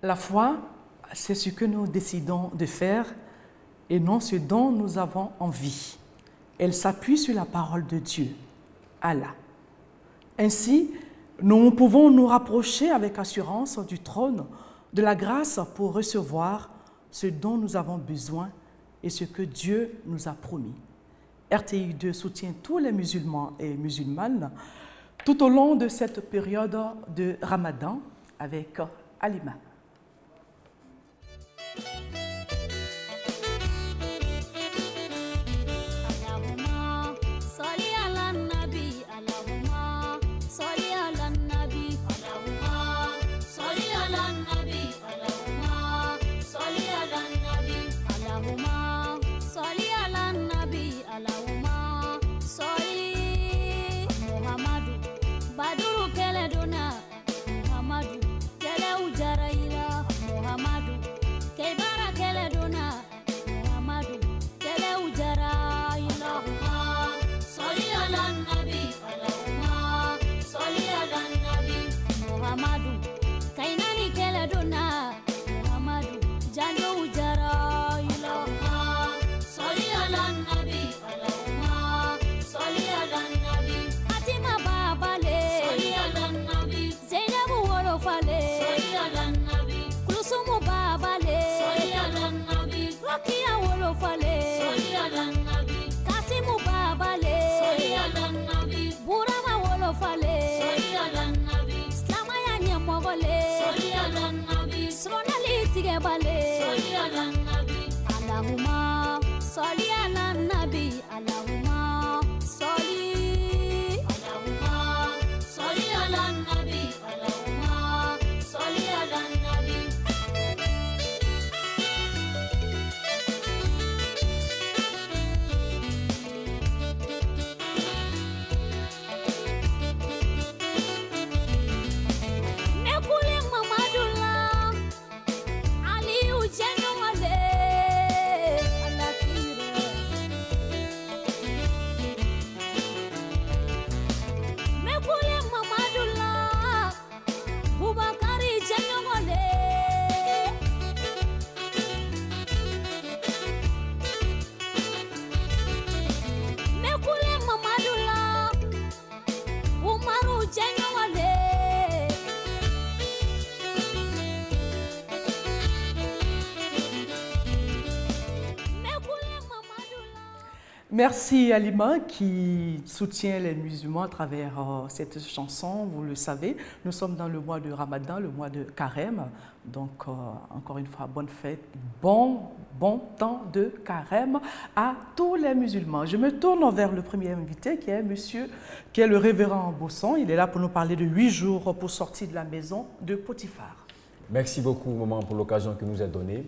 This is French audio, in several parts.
La foi, c'est ce que nous décidons de faire et non ce dont nous avons envie. Elle s'appuie sur la parole de Dieu, Allah. Ainsi, nous pouvons nous rapprocher avec assurance du trône de la grâce pour recevoir ce dont nous avons besoin et ce que Dieu nous a promis. RTI2 soutient tous les musulmans et musulmanes tout au long de cette période de Ramadan avec Halima. Allahumma salli ala nabi, Allahumma salli, Allahumma salli ala nabi, Allahumma salli ala nabi. Nekule Mamadullah Aliou Jenowale Merci Halima qui soutient les musulmans à travers cette chanson. Vous le savez, nous sommes dans le mois de Ramadan, le mois de Carême. Donc, encore une fois, bonne fête, bon temps de Carême à tous les musulmans. Je me tourne vers le premier invité qui est le révérend Bosson. Il est là pour nous parler de 8 jours pour sortir de la maison de Potiphar. Merci beaucoup, maman, pour l'occasion que nous a donnée.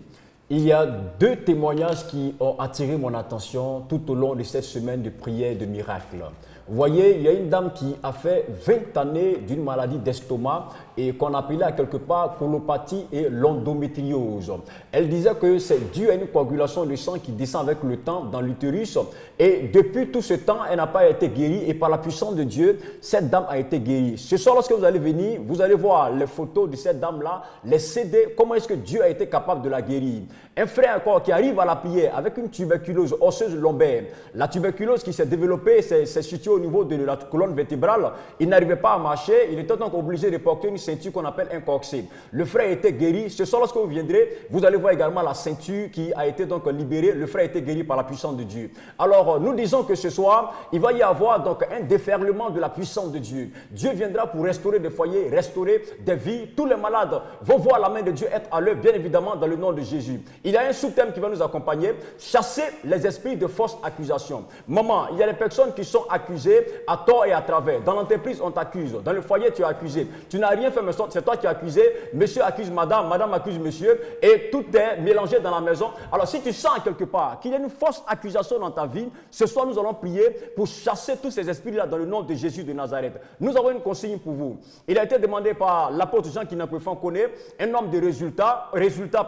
Il y a 2 témoignages qui ont attiré mon attention tout au long de cette semaine de prière de miracle. Vous voyez, il y a une dame qui a fait 20 années d'une maladie d'estomac et qu'on appelait à quelque part colopathie et l'endométriose. Elle disait que c'est dû à une coagulation de sang qui descend avec le temps dans l'utérus et depuis tout ce temps, elle n'a pas été guérie et par la puissance de Dieu, cette dame a été guérie. Ce soir, lorsque vous allez venir, vous allez voir les photos de cette dame-là, les CD, comment est-ce que Dieu a été capable de la guérir. Un frère encore qui arrive à la prière avec une tuberculose osseuse lombaire. La tuberculose qui s'est développée, c'est situé au niveau de la colonne vertébrale. Il n'arrivait pas à marcher. Il était donc obligé de porter une ceinture qu'on appelle un corset. Le frère était guéri. Ce soir, lorsque vous viendrez, vous allez voir également la ceinture qui a été donc libérée. Le frère a été guéri par la puissance de Dieu. Alors, nous disons que ce soir, il va y avoir donc un déferlement de la puissance de Dieu. Dieu viendra pour restaurer des foyers, restaurer des vies. Tous les malades vont voir la main de Dieu être à l'œuvre, bien évidemment, dans le nom de Jésus. Il y a un sous-thème qui va nous accompagner, chasser les esprits de fausses accusations. Maman, il y a des personnes qui sont accusées à tort et à travers. Dans l'entreprise, on t'accuse. Dans le foyer, tu es accusé. Tu n'as rien fait, mais c'est toi qui es accusé. Monsieur accuse madame, madame accuse monsieur, et tout est mélangé dans la maison. Alors, si tu sens quelque part qu'il y a une fausse accusation dans ta vie, ce soir, nous allons prier pour chasser tous ces esprits-là dans le nom de Jésus de Nazareth. Nous avons une consigne pour vous. Il a été demandé par l'apôtre Jean qui n'a pas connaître un homme de résultats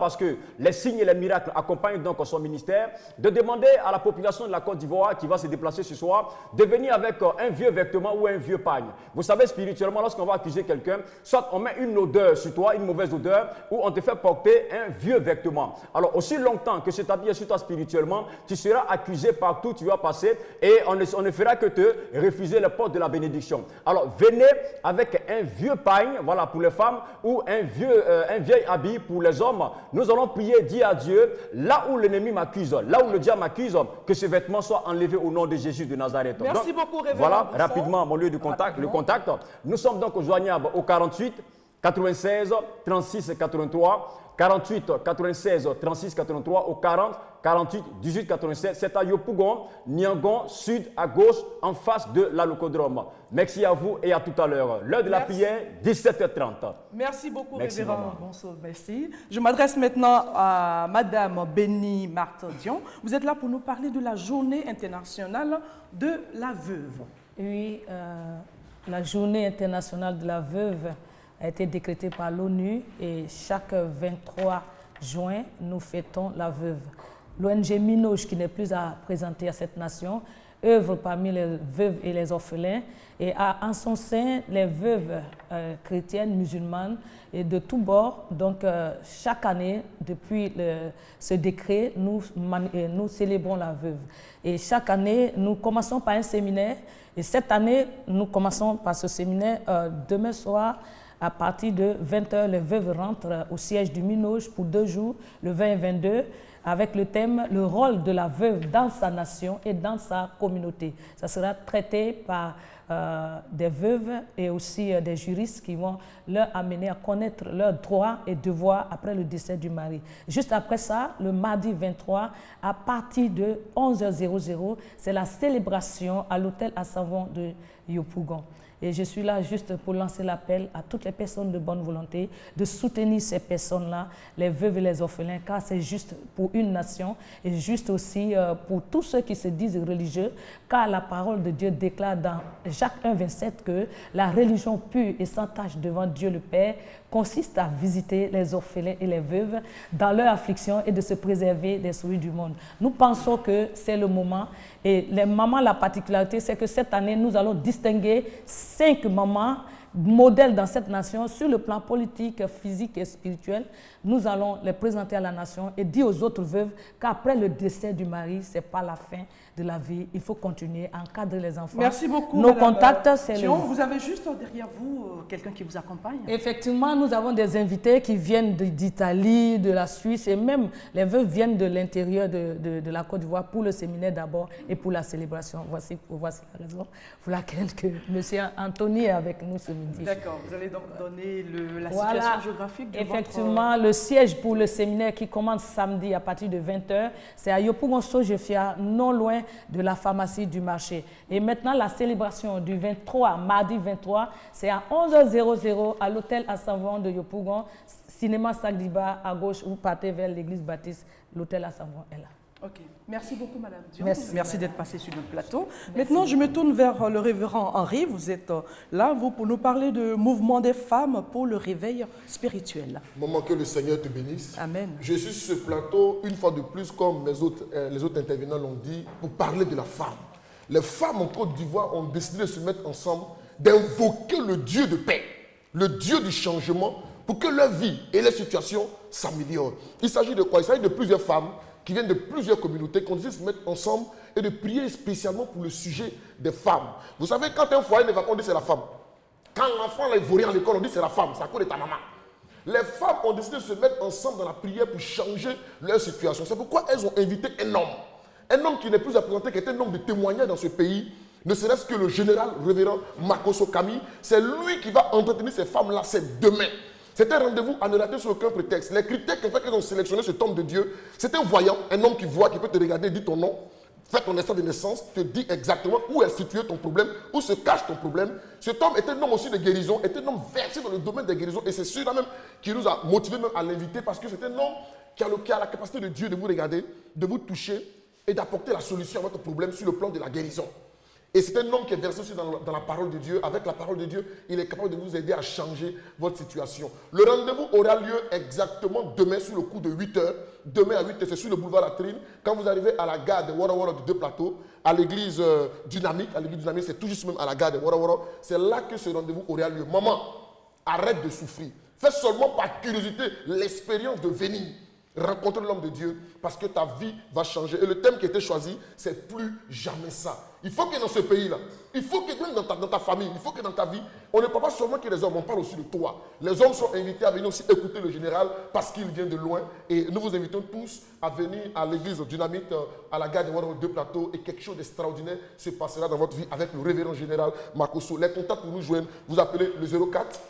parce que les signes et les miracles accompagnent donc son ministère, de demander à la population de la Côte d'Ivoire qui va se déplacer ce soir de venir avec un vieux vêtement ou un vieux pagne. Vous savez, spirituellement, lorsqu'on va accuser quelqu'un, soit on met une odeur sur toi, une mauvaise odeur, ou on te fait porter un vieux vêtement. Alors, aussi longtemps que c'est habillé sur toi spirituellement, tu seras accusé partout où tu vas passer et on ne fera que te refuser les portes de la bénédiction. Alors, venez avec un vieux pagne, voilà, pour les femmes, ou un vieil habit pour les hommes. Nous allons prier, dire à Dieu, là où l'ennemi m'accuse, là où le diable m'accuse, que ce vêtement soit enlevé au nom de Jésus de Nazareth. Merci beaucoup, révérend. Voilà, Bonson. rapidement, mon lieu de contact, le contact. Nous sommes donc joignables au 48 96 36 83. 48 96 36 83 au 40 48 18 87. C'est à Yopougon, Niangon, sud à gauche, en face de l'Alocodrome. Merci à vous et à tout à l'heure. L'heure de la prière, 17h30. Merci beaucoup, Merci, révérend maman. Bonson. Merci. Je m'adresse maintenant à Madame Béni Marthe Dion. Vous êtes là pour nous parler de la journée internationale de la veuve. Oui, la journée internationale de la veuve a été décrétée par l'ONU et chaque 23 juin, nous fêtons la veuve. L'ONG Minoj, qui n'est plus à présenter à cette nation, œuvre parmi les veuves et les orphelins et a en son sein les veuves chrétiennes, musulmanes et de tous bords. Donc chaque année, depuis ce décret, nous célébrons la veuve. Et chaque année, nous commençons par un séminaire. Et cette année, nous commençons par ce séminaire demain soir. À partir de 20h, les veuves rentrent au siège du Minoj pour 2 jours, le 20 et 22, avec le thème « Le rôle de la veuve dans sa nation et dans sa communauté ». Ça sera traité par des veuves et aussi des juristes qui vont leur amener à connaître leurs droits et devoirs après le décès du mari. Juste après ça, le mardi 23, à partir de 11h00, c'est la célébration à l'hôtel à savon de Yopougon. Et je suis là juste pour lancer l'appel à toutes les personnes de bonne volonté de soutenir ces personnes-là, les veuves et les orphelins, car c'est juste pour une nation et juste aussi pour tous ceux qui se disent religieux, car la parole de Dieu déclare dans Jacques 1,27 que la religion pure et sans tache devant Dieu le Père consiste à visiter les orphelins et les veuves dans leur affliction et de se préserver des souris du monde. Nous pensons que c'est le moment et les mamans, la particularité, c'est que cette année, nous allons distinguer 5 mamans modèles dans cette nation sur le plan politique, physique et spirituel. Nous allons les présenter à la nation et dire aux autres veuves qu'après le décès du mari, ce n'est pas la fin de la vie. Il faut continuer à encadrer les enfants. Merci beaucoup. Nos Madame contacts, c'est Dion. Vous avez juste derrière vous quelqu'un qui vous accompagne. Effectivement, nous avons des invités qui viennent d'Italie, de la Suisse et même les veuves viennent de l'intérieur de la Côte d'Ivoire pour le séminaire d'abord et pour la célébration. Voici la raison pour laquelle que M. Anthony est avec nous ce midi. D'accord, vous allez donc donner la situation géographique de Effectivement, le siège pour le séminaire qui commence samedi à partir de 20h, c'est à Yopougon-Sojefia, non loin de la pharmacie du marché. Et maintenant, la célébration du 23, mardi 23, c'est à 11h00 à l'hôtel à Savon de Yopougon, cinéma Sagdiba à gauche, vous partez vers l'église baptiste, l'hôtel à Savon est là. Ok, merci beaucoup Madame Dion. Merci d'être passée sur notre plateau. Maintenant, je me tourne vers le révérend Henri. Vous êtes là, vous, pour nous parler du mouvement des femmes pour le réveil spirituel. Maman, que le Seigneur te bénisse. Amen. Je suis sur ce plateau, une fois de plus, comme les autres intervenants l'ont dit, pour parler de la femme. Les femmes en Côte d'Ivoire ont décidé de se mettre ensemble, d'invoquer le Dieu de paix, le Dieu du changement, pour que leur vie et leur situation s'améliorent. Il s'agit de quoi? Il s'agit de plusieurs femmes qui viennent de plusieurs communautés, qui ont décidé de se mettre ensemble et de prier spécialement pour le sujet des femmes. Vous savez, quand un foyer ne va pas, on dit c'est la femme. Quand l'enfant est vaurien à l'école, on dit c'est la femme, c'est à cause de ta maman. Les femmes ont décidé de se mettre ensemble dans la prière pour changer leur situation. C'est pourquoi elles ont invité un homme qui n'est plus à présenter, qui est un homme de témoignage dans ce pays, ne serait-ce que le général révérend Makoso Kami. C'est lui qui va entretenir ces femmes-là, c'est demain. C'est un rendez-vous à ne rater sur aucun prétexte. Les critères qui ont fait qu'ils ont sélectionné cet homme de Dieu, c'est un voyant, un homme qui voit, qui peut te regarder, dit ton nom, fait ton instant de naissance, te dit exactement où est situé ton problème, où se cache ton problème. Cet homme est un homme aussi de guérison, est un homme versé dans le domaine des guérisons. Et c'est celui-là même qui nous a motivés même à l'inviter parce que c'est un homme qui a la capacité de Dieu de vous regarder, de vous toucher et d'apporter la solution à votre problème sur le plan de la guérison. Et c'est un homme qui est versé aussi dans la parole de Dieu. Avec la parole de Dieu, il est capable de vous aider à changer votre situation. Le rendez-vous aura lieu exactement demain sur le coup de 8 h. Demain à 8 h, c'est sur le boulevard Latrine. Quand vous arrivez à la gare de Wara Wara de Deux Plateaux, à l'église Dynamique, c'est tout juste même à la gare de Wara Wara, c'est là que ce rendez-vous aura lieu. Maman, arrête de souffrir. Fais seulement par curiosité l'expérience de venir rencontrer l'homme de Dieu parce que ta vie va changer. Et le thème qui a été choisi, c'est plus jamais ça. Il faut que dans ce pays-là, il faut que même dans ta famille, il faut que dans ta vie, on ne parle pas seulement que les hommes, on parle aussi de toi. Les hommes sont invités à venir aussi écouter le général parce qu'il vient de loin. Et nous vous invitons tous à venir à l'église Dynamite, à la gare de Wara Deux Plateaux, et quelque chose d'extraordinaire se passera dans votre vie avec le révérend général Makosso. Les contacts pour nous joindre, vous appelez le 04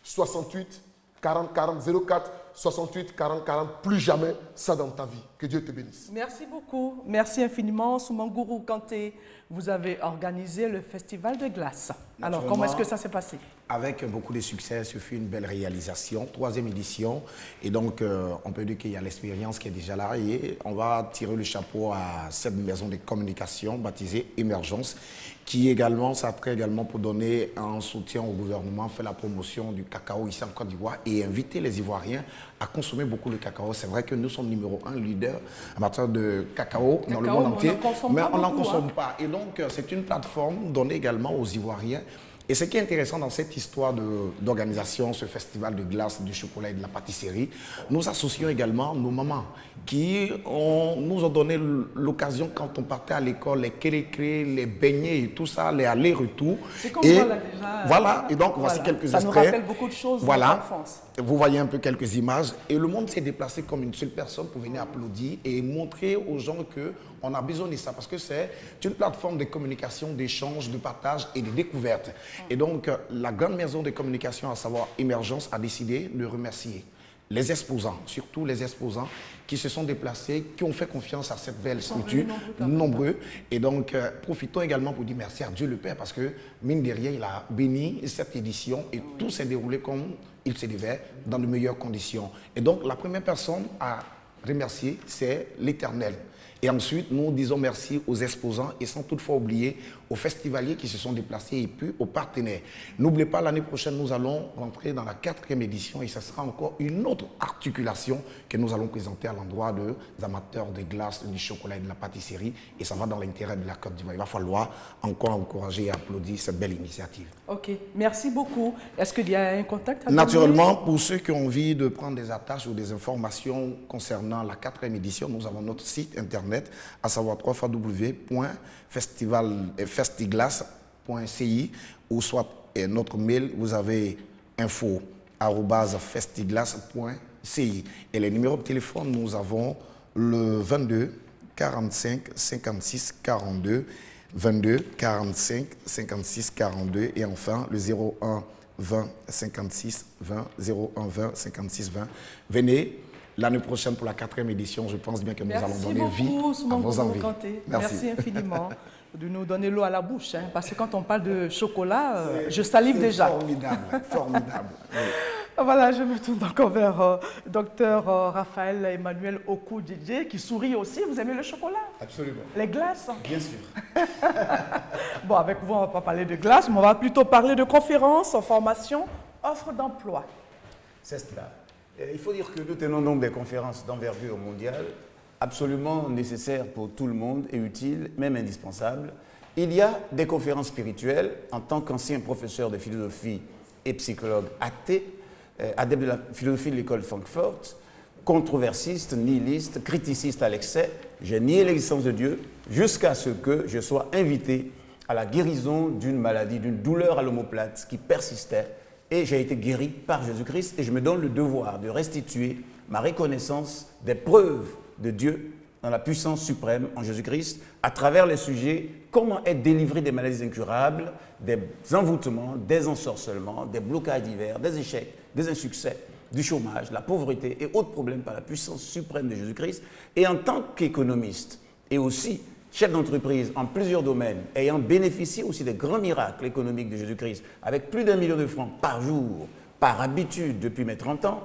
68 40 40 04 68 40 40. Plus jamais ça dans ta vie. Que Dieu te bénisse. Merci beaucoup. Merci infiniment. Soumanguru Kanté, vous avez organisé le festival de glace. Alors, comment est-ce que ça s'est passé? Avec beaucoup de succès, ce fut une belle réalisation, 3e édition. Et donc, on peut dire qu'il y a l'expérience qui est déjà là. Et on va tirer le chapeau à cette maison de communication baptisée Émergence, qui également s'attrait également pour donner un soutien au gouvernement, faire la promotion du cacao ici en Côte d'Ivoire et inviter les Ivoiriens à consommer beaucoup le cacao. C'est vrai que nous sommes numéro 1 leader en matière de cacao dans le monde entier, mais on n'en consomme pas. Et donc, c'est une plateforme donnée également aux Ivoiriens. Et ce qui est intéressant dans cette histoire d'organisation, ce festival de glace, du chocolat et de la pâtisserie, nous associons également nos mamans qui nous ont donné l'occasion, quand on partait à l'école, les kélékrés, les beignets et tout ça, les allers-retours. C'est comme voilà déjà. Voilà, et donc voici quelques extraits. Ça nous rappelle beaucoup de choses de l'enfance. Vous voyez un peu quelques images. Et le monde s'est déplacé comme une seule personne pour venir applaudir et montrer aux gens qu'on a besoin de ça. Parce que c'est une plateforme de communication, d'échange, de partage et de découverte. Et donc, la grande maison de communication, à savoir Émergence, a décidé de remercier les exposants, surtout les exposants qui se sont déplacés, qui ont fait confiance à cette belle structure, nombreux. Et donc, profitons également pour dire merci à Dieu le Père, parce que, mine de rien, il a béni cette édition et tout s'est déroulé comme il se devait, dans de meilleures conditions. Et donc, la première personne à remercier, c'est l'Éternel. Et ensuite, nous disons merci aux exposants et sans toutefois oublier aux festivaliers qui se sont déplacés et puis aux partenaires. N'oubliez pas, l'année prochaine, nous allons rentrer dans la 4e édition et ce sera encore une autre articulation que nous allons présenter à l'endroit des amateurs de glace, du chocolat et de la pâtisserie. Et ça va dans l'intérêt de la Côte d'Ivoire. Il va falloir encore encourager et applaudir cette belle initiative. Ok, merci beaucoup. Est-ce qu'il y a un contact à Naturellement, pour ceux qui ont envie de prendre des attaches ou des informations concernant la 4e édition, nous avons notre site internet, à savoir www.festiglace.ci ou soit notre mail, vous avez info@festiglace.ci. Et les numéros de téléphone, nous avons le 22 45 56 42, 22 45 56 42 et enfin le 01 20 56 20, 01 20 56 20. Venez. L'année prochaine, pour la 4e édition, je pense bien que nous allons donner vie à vos envies. Merci infiniment de nous donner l'eau à la bouche, hein, parce que quand on parle de chocolat, je salive déjà. Formidable, formidable. Oui. Voilà, je me tourne encore vers Dr Raphaël Emmanuel Oku-Djedje, qui sourit aussi. Vous aimez le chocolat? Absolument. Les glaces? Bien sûr. Bon, avec vous, on ne va pas parler de glace, mais on va plutôt parler de conférences, formations, offres d'emploi. C'est cela. Il faut dire que nous tenons donc des conférences d'envergure mondiale, absolument nécessaires pour tout le monde et utiles, même indispensables. Il y a des conférences spirituelles. En tant qu'ancien professeur de philosophie et psychologue athée, adepte de la philosophie de l'école Francfort, controversiste, nihiliste, criticiste à l'excès, j'ai nié l'existence de Dieu jusqu'à ce que je sois invité à la guérison d'une maladie, d'une douleur à l'omoplate qui persistait. Et j'ai été guéri par Jésus-Christ et je me donne le devoir de restituer ma reconnaissance des preuves de Dieu dans la puissance suprême en Jésus-Christ à travers les sujets comment être délivré des maladies incurables, des envoûtements, des ensorcellements, des blocages divers, des échecs, des insuccès, du chômage, la pauvreté et autres problèmes par la puissance suprême de Jésus-Christ. Et en tant qu'économiste et aussi chef d'entreprise en plusieurs domaines, ayant bénéficié aussi des grands miracles économiques de Jésus-Christ, avec plus d'1 million de francs par jour, par habitude depuis mes 30 ans,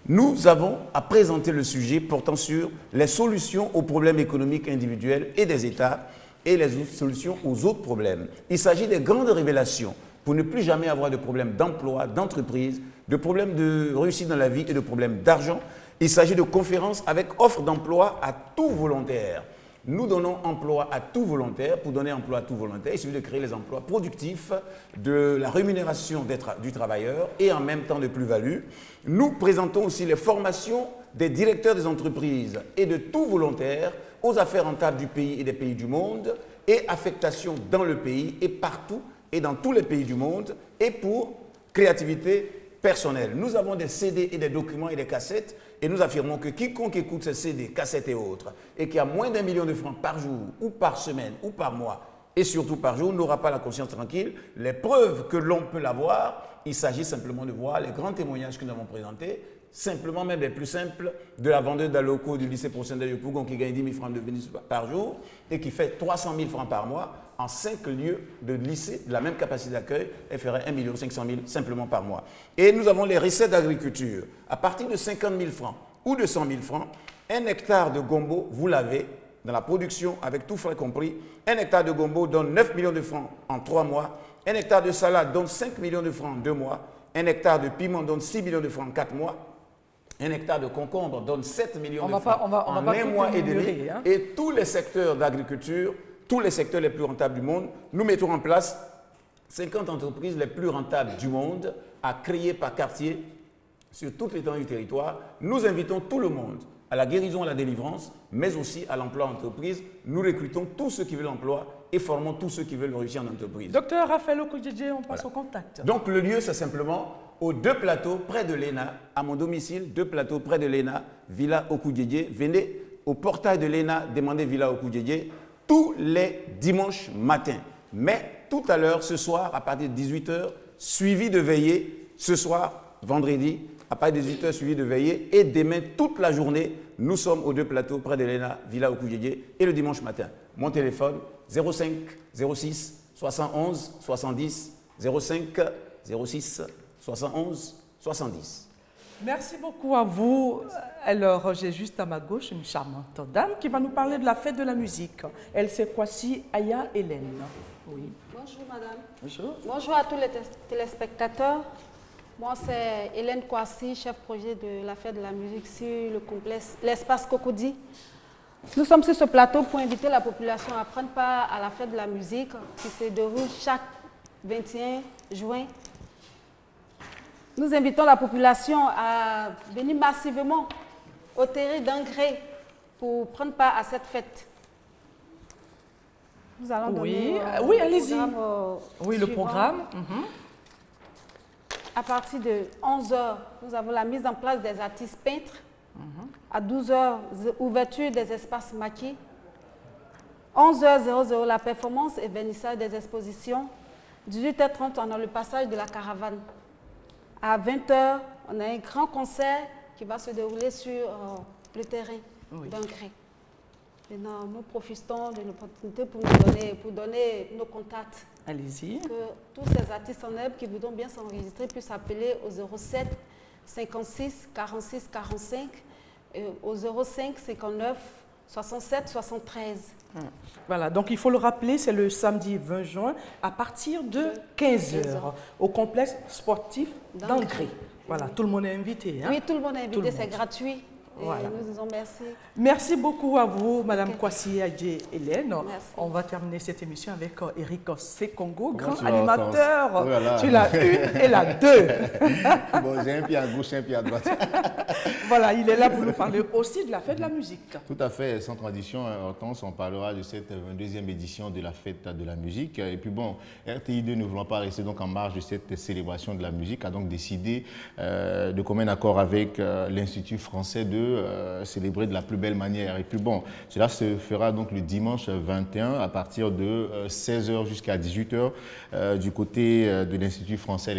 nous avons à présenter le sujet portant sur les solutions aux problèmes économiques individuels et des États et les solutions aux autres problèmes. Il s'agit des grandes révélations pour ne plus jamais avoir de problème d'emploi, d'entreprise, de problèmes de réussite dans la vie et de problèmes d'argent. Il s'agit de conférences avec offre d'emploi à tout volontaire. Nous donnons emploi à tout volontaire. Pour donner emploi à tout volontaire, il suffit de créer les emplois productifs, de la rémunération du travailleur et en même temps de plus-value. Nous présentons aussi les formations des directeurs des entreprises et de tout volontaire aux affaires rentables du pays et des pays du monde et affectation dans le pays et partout et dans tous les pays du monde et pour créativité personnelle. Nous avons des CD et des documents et des cassettes et nous affirmons que quiconque écoute ces CD, cassettes et autres et qui a moins d'1 million de francs par jour ou par semaine ou par mois et surtout par jour n'aura pas la conscience tranquille. Les preuves que l'on peut l'avoir, il s'agit simplement de voir les grands témoignages que nous avons présentés, simplement même les plus simples de la vendeuse d'Aloco du lycée professionnel de Pougon qui gagne 10 000 francs de bénéfice par jour et qui fait 300 000 francs par mois en 5 lieux de lycée de la même capacité d'accueil, elle ferait 1 500 000 simplement par mois. Et nous avons les recettes d'agriculture. À partir de 50 000 francs ou de 100 000 francs, 1 hectare de gombo, vous l'avez dans la production avec tout frais compris. 1 hectare de gombo donne 9 millions de francs en 3 mois. 1 hectare de salade donne 5 millions de francs en 2 mois. 1 hectare de piment donne 6 millions de francs en 4 mois. 1 hectare de concombre donne 7 millions de francs en 1 mois et demi. Hein. Et tous les secteurs d'agriculture, tous les secteurs les plus rentables du monde, nous mettons en place 50 entreprises les plus rentables du monde à créer par quartier sur toute l'étendue du territoire. Nous invitons tout le monde à la guérison, à la délivrance, mais aussi à l'emploi en entreprise. Nous recrutons tous ceux qui veulent l'emploi et formons tous ceux qui veulent réussir en entreprise. Docteur Raphaël Okudjedje, on passe au contact. Donc le lieu, c'est simplement aux 2 plateaux près de l'ENA, à mon domicile, 2 plateaux près de l'ENA, Villa Okudjedje. Venez au portail de l'ENA, demandez Villa Okudjedje tous les dimanches matins. Mais tout à l'heure, ce soir, à partir de 18h, suivi de veillée, ce soir, vendredi, à partir de 18h, suivi de veillée, et demain, toute la journée, nous sommes aux 2 plateaux près de l'ENA, Villa Okudjedje, et le dimanche matin. Mon téléphone, 05 06 71 70 05 06 71 70. Merci beaucoup à vous. Alors, j'ai juste à ma gauche une charmante dame qui va nous parler de la fête de la musique. Elle, c'est Kwasi Aya Hélène. Oui. Bonjour madame. Bonjour. Bonjour à tous les téléspectateurs. Moi, c'est Hélène Kwasi, chef projet de la fête de la musique sur le complexe, l'espace Cocody. Nous sommes sur ce plateau pour inviter la population à prendre part à la fête de la musique qui se déroule chaque 21 juin. Nous invitons la population à venir massivement au terrain d'Engrais pour prendre part à cette fête. Nous allons donner oui, allez-y. Oui, le suivant. programme. À partir de 11h, nous avons la mise en place des artistes peintres. À 12h, ouverture des espaces maquis. 11h00, la performance et vernissage des expositions. 18h30, on a le passage de la caravane. À 20h, on a un grand concert qui va se dérouler sur le terrain d'Engrais. Maintenant, nous profitons de l'opportunité pour donner nos contacts. Allez-y. Que tous ces artistes en herbe qui voudront bien s'enregistrer puissent appeler au 07 56 46 45 et au 05 59 67 73. Voilà, donc il faut le rappeler, c'est le samedi 20 juin à partir de 15h au complexe sportif d'Engrais. Voilà, tout le monde est invité. Hein? Oui, tout le monde est invité, c'est gratuit. Et voilà. nous disons merci. Merci beaucoup à vous, Madame Kwasi Aya Hélène. Merci. On va terminer cette émission avec Eric Sekongo, grand tu vas animateur. encore? Voilà. Tu l'as une et la deux. Bon, j'ai un pied à gauche, un pied à droite. Voilà, il est là pour nous parler aussi de la fête de la musique. Tout à fait, sans tradition, Hortense, on parlera de cette 22e édition de la fête de la musique. Et puis bon, RTI2, ne voulant pas rester donc en marge de cette célébration de la musique, a donc décidé de commun accord avec l'Institut français de célébrer de la plus belle manière. Et puis bon, cela se fera donc le dimanche 21 à partir de 16h jusqu'à 18h du côté de l'Institut français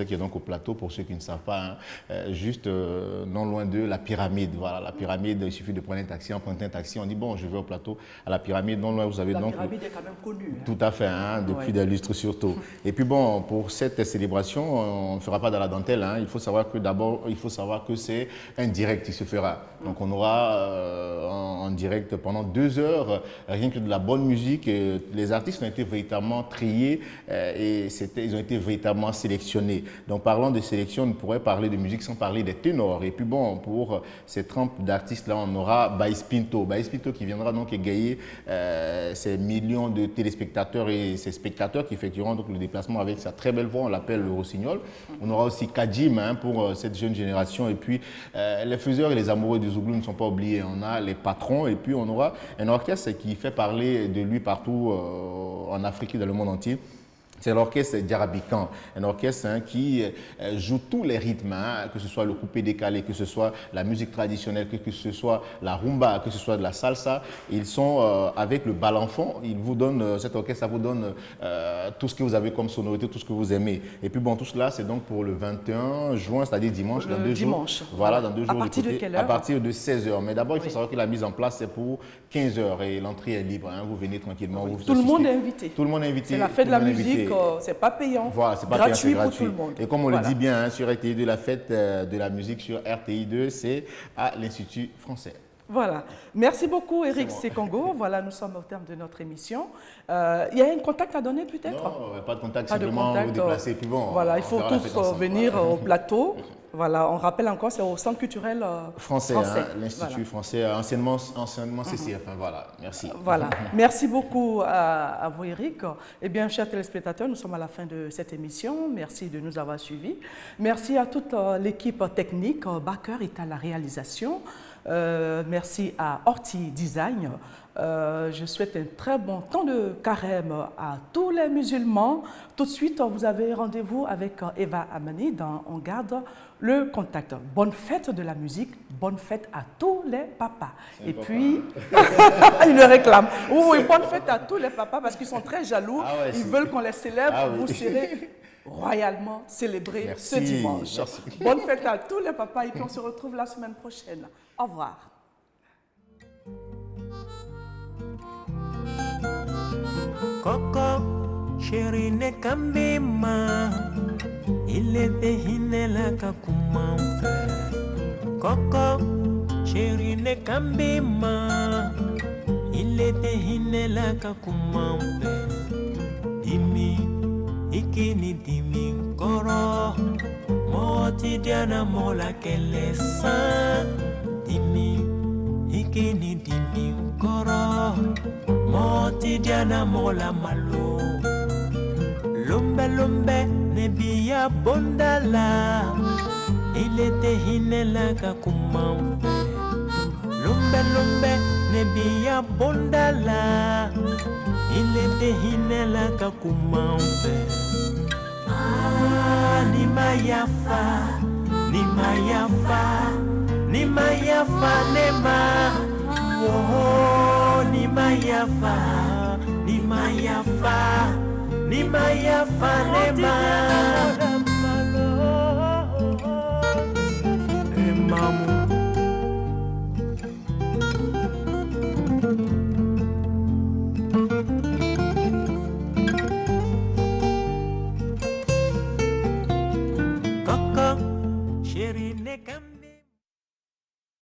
qui est donc au plateau, pour ceux qui ne savent pas, hein, juste non loin de la pyramide. Voilà, la pyramide, il suffit de prendre un taxi, on prend un taxi, on dit bon, je vais au plateau à la pyramide, non loin vous avez donc... La pyramide est quand même connue. Hein. Tout à fait, hein, depuis des lustres surtout. Et puis bon, pour cette célébration, on ne fera pas dans la dentelle, hein. Il faut savoir que d'abord, il faut savoir que c'est un direct qui se fera. Donc on aura en direct pendant 2 heures, rien que de la bonne musique. Les artistes ont été véritablement triés et ils ont été véritablement sélectionnés. Donc parlant de sélection, on ne pourrait parler de musique sans parler des ténors. Et puis bon, pour ces trempes d'artistes-là, on aura Baïs Pinto. Baïs Pinto qui viendra donc égayer ces millions de téléspectateurs et ces spectateurs qui effectueront donc le déplacement avec sa très belle voix, on l'appelle le Rossignol. On aura aussi Kadjim pour cette jeune génération. Et puis les faiseurs et les amoureux du Zouglou ne sont pas oubliés. On a les patrons et puis on aura un orchestre qui fait parler de lui partout en Afrique et dans le monde entier. C'est l'orchestre Djarabican, un orchestre qui joue tous les rythmes, que ce soit le coupé décalé, que ce soit la musique traditionnelle, que ce soit la rumba, que ce soit de la salsa. Ils sont avec le balanfon, cet orchestre, ça vous donne tout ce que vous avez comme sonorité, tout ce que vous aimez. Et puis bon, tout cela, c'est donc pour le 21 juin, c'est-à-dire dimanche, dans 2 jours. Voilà, dans 2 jours. À partir de quelle heure? À partir de 16h. Mais d'abord, il faut savoir que la mise en place, c'est pour 15h et l'entrée est libre. Vous venez tranquillement. Vous tout le monde est invité. Tout le monde est invité. C'est la fête de la musique. C'est pas payant. Voilà, c'est pas gratuit, payant, pour tout le monde. Et comme on le dit bien sur RTI2, la fête de la musique sur RTI2, c'est à l'Institut français. Voilà. Merci beaucoup, Eric Sekongo. Voilà, nous sommes au terme de notre émission. Il y a un contact à donner peut-être? Non, pas de contact, simplement vous déplacer. Puis bon, voilà, il faut tous venir au plateau. Voilà, on rappelle encore, c'est au Centre culturel français. L'Institut français, anciennement CCF. Voilà, merci. Voilà, merci beaucoup à vous, Eric. Eh bien, chers téléspectateurs, nous sommes à la fin de cette émission. Merci de nous avoir suivis. Merci à toute l'équipe technique. Baker est à la réalisation. Merci à Horty Design. Je souhaite un très bon temps de carême à tous les musulmans. Tout de suite, vous avez rendez-vous avec Eva Amani dans On garde le contact. Bonne fête de la musique, bonne fête à tous les papas. Et puis, il le réclame. Oui, bonne fête à tous les papas parce qu'ils sont très jaloux. Ils veulent qu'on les célèbre. Vous serez royalement célébrés ce dimanche. Merci. Bonne fête à tous les papas et puis on se retrouve la semaine prochaine. Au revoir. Koko, chérie ne kambima, il était hinela kakumamfe. Koko, chérie ne kambima, il était hinela kakumamfe. Dimi, ikini dimi koro, moti diana mola kele san. Dimi, ikini dimi koro. Moti diana mola malo Lumbe lumbe nebia bondala Il était hinela kakumamfe Lumbe lumbe nebia bondala Il était hinela kakumamfe Ah ni mayafa Ni mayafa Ni mayafa nema Oh, ni mayafa, ni mayafa, ni mayafa, nema.